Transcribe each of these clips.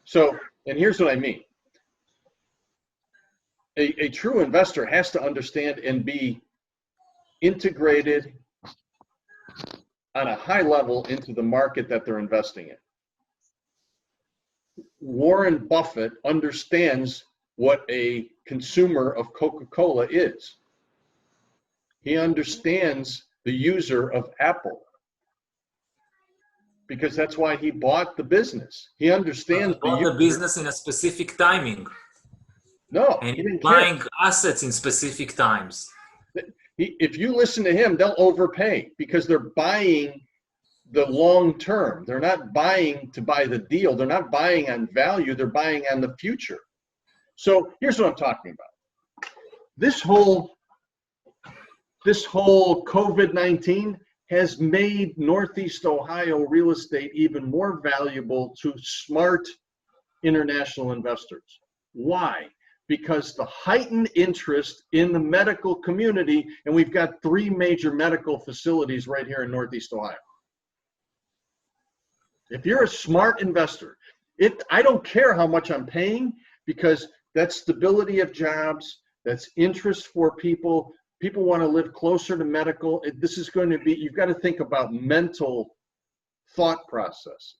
So, and here's what I mean. A true investor has to understand and be integrated on a high level into the market that they're investing in. Warren Buffett understands what a consumer of Coca-Cola is. He understands the user of Apple because that's why he bought the business. He understands the business in a specific timing. No, and he didn't buying care. assets in specific times. If you listen to him, they'll overpay because they're buying the long term. They're not buying to buy the deal. They're not buying on value. They're buying on the future. So here's what I'm talking about. This whole COVID-19 has made Northeast Ohio real estate even more valuable to smart international investors. Why? Because the heightened interest in the medical community, and we've got 3 major medical facilities right here in Northeast Ohio. If you're a smart investor, I don't care how much I'm paying, because that's stability of jobs, that's interest for people. People want to live closer to medical. This is going to be, you've got to think about mental thought processes.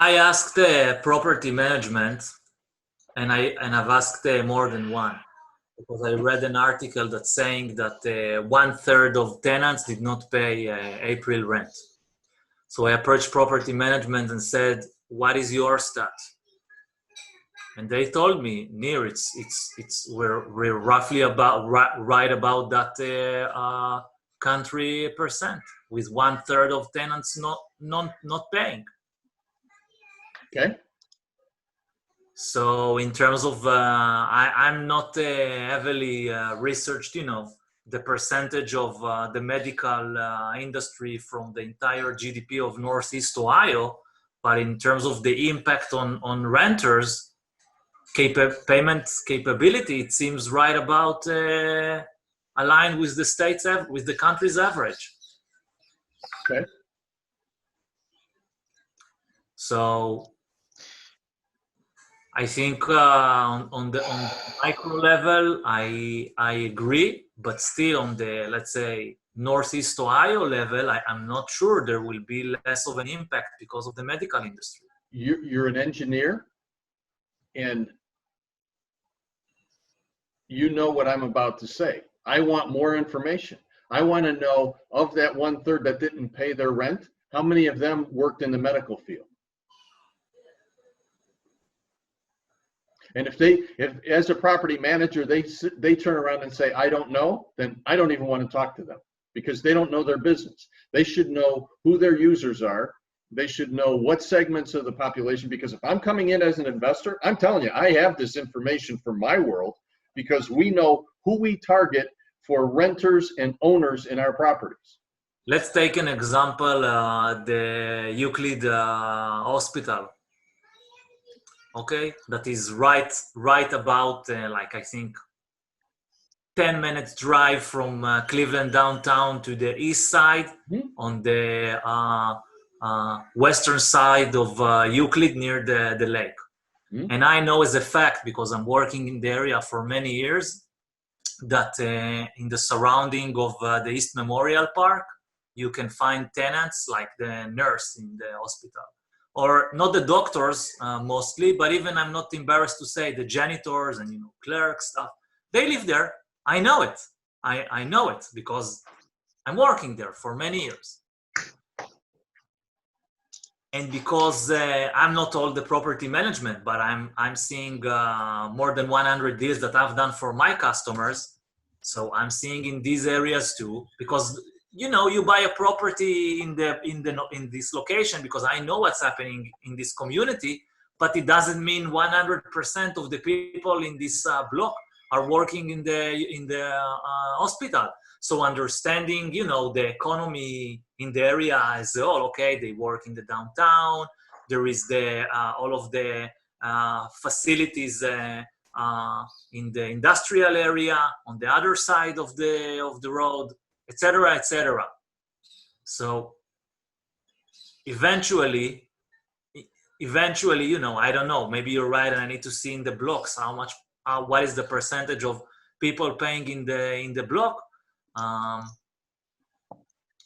I asked property management, and I've asked more than one, because I read an article that's saying that 1/3 of tenants did not pay April rent. So I approached property management and said, "What is your stat?" And they told me, Nir, we're roughly about right about that country percent, with 1/3 of tenants not paying. Okay. So in terms of, I'm not heavily researched, the percentage of the medical industry from the entire GDP of Northeast Ohio, but in terms of the impact on renters, payment capability, it seems right about aligned with the country's average. Okay. So I think on the micro level, I agree, but still on the, let's say, Northeast Ohio level, I'm not sure there will be less of an impact because of the medical industry. You're an engineer, and you know what I'm about to say. I want more information. I want to know, of that 1/3 that didn't pay their rent, how many of them worked in the medical field? And if as a property manager, they turn around and say, I don't know, then I don't even want to talk to them, because they don't know their business. They should know who their users are. They should know what segments of the population, because if I'm coming in as an investor, I'm telling you, I have this information for my world, because we know who we target for renters and owners in our properties. Let's take an example, the Euclid Hospital. Okay, that is right about like, I think 10 minutes drive from Cleveland downtown to the east side, on the western side of Euclid, near the lake. And I know as a fact, because I'm working in the area for many years, that in the surrounding of the East Memorial Park, you can find tenants like the nurse in the hospital. Or not the doctors mostly, but even, I'm not embarrassed to say, the janitors and clerks stuff, they live there. I know it. I know it because I'm working there for many years. And because I'm not all the property management, but I'm seeing more than 100 deals that I've done for my customers. So I'm seeing in these areas too, because you buy a property in this location because I know what's happening in this community, but it doesn't mean 100% of the people in this block are working in the hospital. So understanding, the economy in the area as a whole. Okay, they work in the downtown. There is all of the facilities in the industrial area on the other side of the road, etc., etc. So eventually, eventually, I don't know, maybe you're right, and I need to see in the blocks what is the percentage of people paying in the block.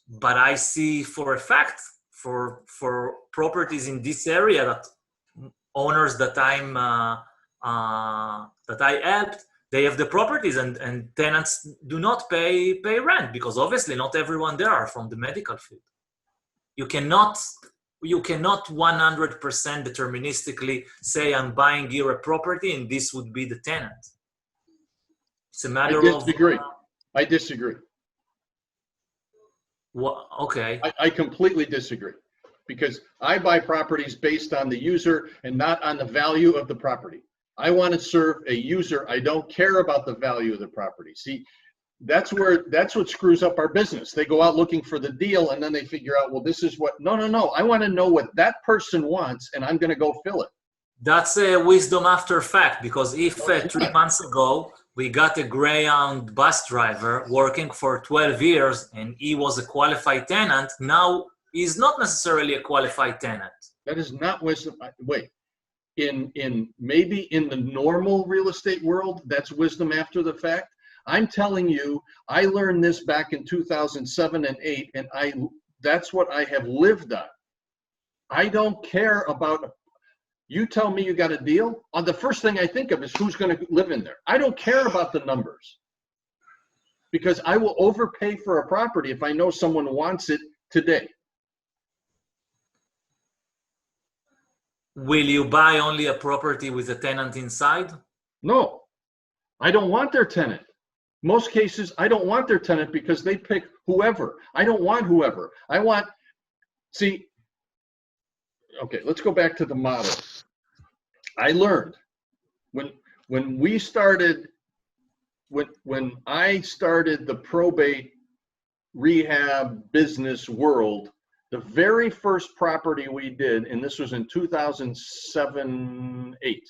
But I see for a fact for properties in this area that owners that I helped, they have the properties and tenants do not pay rent because obviously not everyone there are from the medical field. You cannot 100% deterministically say I'm buying here a property and this would be the tenant. It's a matter of. I disagree. Okay. I completely disagree because I buy properties based on the user and not on the value of the property. I want to serve a user. I don't care about the value of the property. See, that's what screws up our business. They go out looking for the deal and then they figure out, well, this is what, no. I want to know what that person wants and I'm going to go fill it. That's a wisdom after fact, because if 3 months ago we got a Greyhound bus driver working for 12 years and he was a qualified tenant, now he's not necessarily a qualified tenant. That is not wisdom. Wait, maybe in the normal real estate world, that's wisdom after the fact. I'm telling you, I learned this back in 2007 and 8, and that's what I have lived on. I don't care about. You tell me you got a deal, the first thing I think of is who's going to live in there. I don't care about the numbers because I will overpay for a property if I know someone wants it today. Will you buy only a property with a tenant inside? No, I don't want their tenant. Most cases, I don't want their tenant because they pick whoever. I don't want whoever. Okay, let's go back to the model. I learned when I started the probate rehab business world, the very first property we did, and this was in 2008,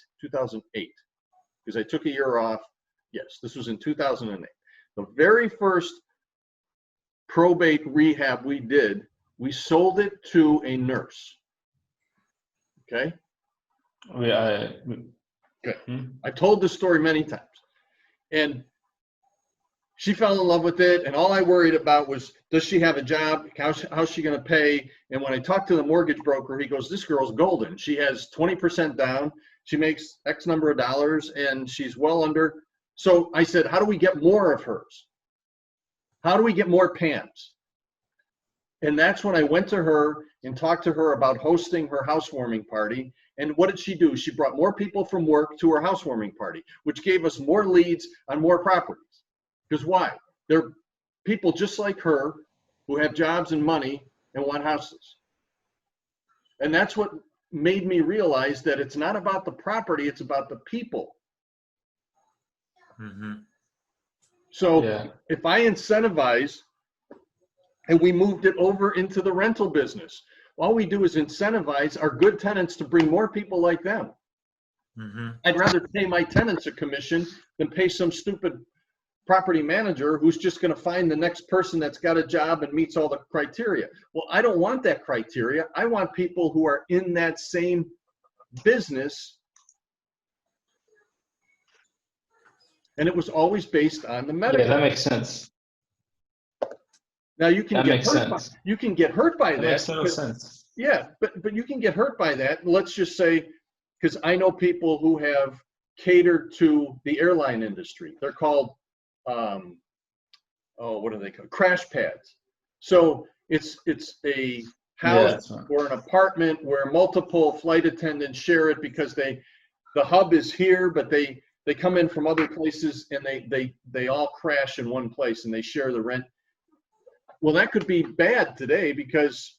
because I took a year off. Yes, this was in 2008. The very first probate rehab we did, we sold it to a nurse. Okay? Yeah. Okay. I've told this story many times. And she fell in love with it, and all I worried about was, does she have a job? How's she going to pay? And when I talked to the mortgage broker, he goes, this girl's golden. She has 20% down. She makes X number of dollars, and she's well under. So I said, how do we get more of hers? How do we get more Pams? And that's when I went to her and talked to her about hosting her housewarming party. And what did she do? She brought more people from work to her housewarming party, which gave us more leads on more properties. Because why? They're people just like her who have jobs and money and want houses. And that's what made me realize that it's not about the property, it's about the people. Mm-hmm. So if I incentivize, and we moved it over into the rental business, all we do is incentivize our good tenants to bring more people like them. Mm-hmm. I'd rather pay my tenants a commission than pay some stupid property manager who's just going to find the next person that's got a job and meets all the criteria. Well, I don't want that criteria. I want people who are in that same business. And it was always based on the medical. Yeah, that makes sense. Now you can get hurt by that. Makes total sense. Yeah, but you can get hurt by that. Let's just say, because I know people who have catered to the airline industry. They're called, what are they called? Crash pads. So it's a house or an apartment where multiple flight attendants share it because the hub is here, but they come in from other places and they all crash in one place and they share the rent. Well, that could be bad today because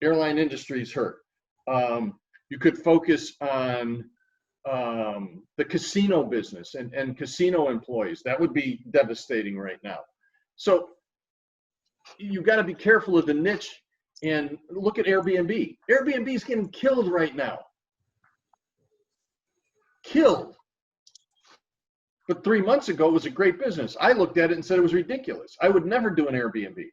airline industry is hurt. You could focus on the casino business and casino employees. That would be devastating right now. So you've got to be careful of the niche and look at Airbnb. Airbnb is getting killed right now. Killed. But 3 months ago, it was a great business. I looked at it and said it was ridiculous. I would never do an Airbnb.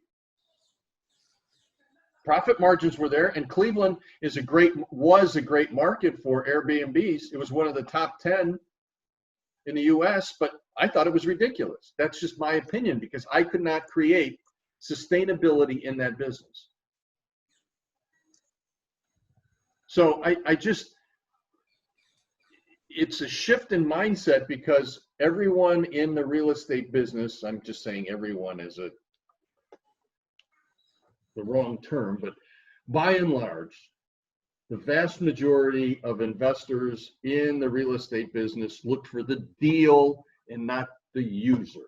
profit margins were there, and Cleveland was a great market for Airbnbs. It was one of the top 10 in the US, but I thought it was ridiculous. That's just my opinion, because I could not create sustainability in that business. So it's a shift in mindset, because everyone in the real estate business, I'm just saying everyone is the wrong term, but by and large, the vast majority of investors in the real estate business look for the deal and not the user.